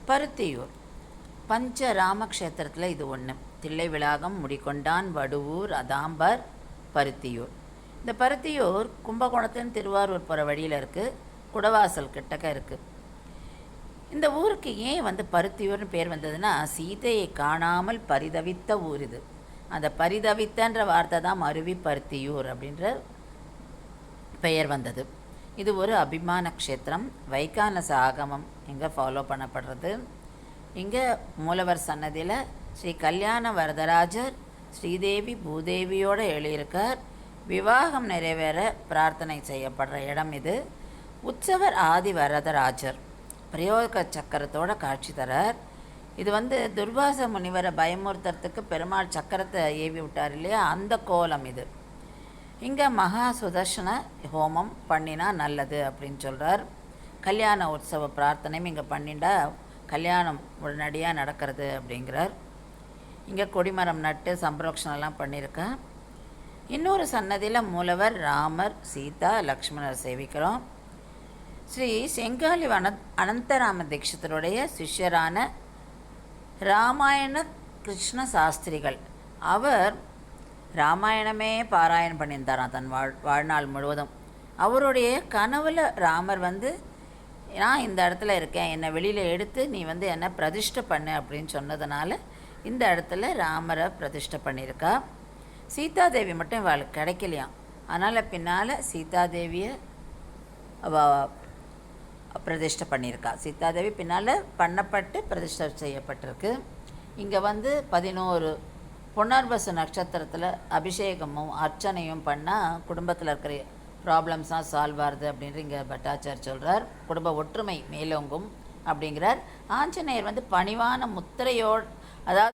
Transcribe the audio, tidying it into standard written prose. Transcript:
பருத்தியூர் பஞ்சராமக்ஷேத்திரத்தில் இது ஒன்று. தில்லை விளாகம் முடிகொண்டான் வடுவூர் அதாம்பர் பருத்தியூர். இந்த பருத்தியூர் கும்பகோணத்துலேருந்து திருவாரூர் போகிற வழியில் இருக்குது. குடவாசல் கிட்டக்க இருக்குது. இந்த ஊருக்கு ஏன் பருத்தியூர்னு பேர் வந்ததுன்னா, சீதையை காணாமல் பரிதவித்த ஊர் இது. அந்த பரிதவித்தன்ற வார்த்தை தான் மருவி பருத்தியூர் அப்படின்ற பெயர் வந்தது. இது ஒரு அபிமான க்ஷேத்திரம். வைகானச ஆகமம் இங்கே ஃபாலோ பண்ணப்படுறது. இங்கே மூலவர் சன்னதியில் ஸ்ரீ கல்யாண வரதராஜர் ஸ்ரீதேவி பூதேவியோடு எழுதியிருக்கார். விவாகம் நிறைவேற பிரார்த்தனை செய்யப்படுற இடம் இது. உற்சவர் ஆதி வரதராஜர் பிரயோக சக்கரத்தோட காட்சி தரார். இது துர்வாச முனிவரை பயமுறுத்துறதுக்கு பெருமாள் சக்கரத்தை ஏவி விட்டார் இல்லையா, அந்த கோலம் இது. இங்கே மகா சுதர்ஷன ஹோமம் பண்ணினா நல்லது அப்படின்னு சொல்கிறார். கல்யாண உற்சவ பிரார்த்தனையும் இங்கே பண்ணிண்டா கல்யாணம் உடனடியாக நடக்கிறது அப்படிங்கிறார். இங்கே கொடிமரம் நட்டு சம்பரோக்ஷனெல்லாம் பண்ணியிருக்கா. இன்னொரு சன்னதியில் மூலவர் ராமர் சீதா லக்ஷ்மணர் சேவிக்கிறோம். ஸ்ரீ செங்காலி அனந்தராம தீட்சிதருடைய சிஷ்யரான ராமாயண கிருஷ்ண சாஸ்திரிகள், அவர் ராமாயணமே பாராயணம் பண்ணியிருந்தாராம் தன் வாழ்நாள் முழுவதும். அவருடைய கனவில் ராமர் நான் இந்த இடத்துல இருக்கேன், என்னை வெளியில் எடுத்து நீ என்னை பிரதிஷ்டை பண்ணு அப்படின்னு சொன்னதுனால இந்த இடத்துல ராமரை பிரதிஷ்டை பண்ணியிருக்கா. சீதாதேவி மட்டும் இவளுக்கு கிடைக்கலையாம். அதனால் பின்னால் சீதாதேவியை பிரதிஷ்டை பண்ணியிருக்கா. சீதாதேவி பின்னால் பண்ணப்பட்டு பிரதிஷ்டை செய்யப்பட்டிருக்கு. இங்கே 11 புனர்வசு நட்சத்திரத்தில் அபிஷேகமும் அர்ச்சனையும் பண்ணால் குடும்பத்தில் இருக்கிற ப்ராப்ளம்ஸாக சால்வ் ஆகுது அப்படின்ற இங்கே பட்டாச்சார் சொல்கிறார். குடும்ப ஒற்றுமை மேலோங்கும் அப்படிங்கிறார். ஆஞ்சநேயர் பணிவான முத்திரையோடு, அதாவது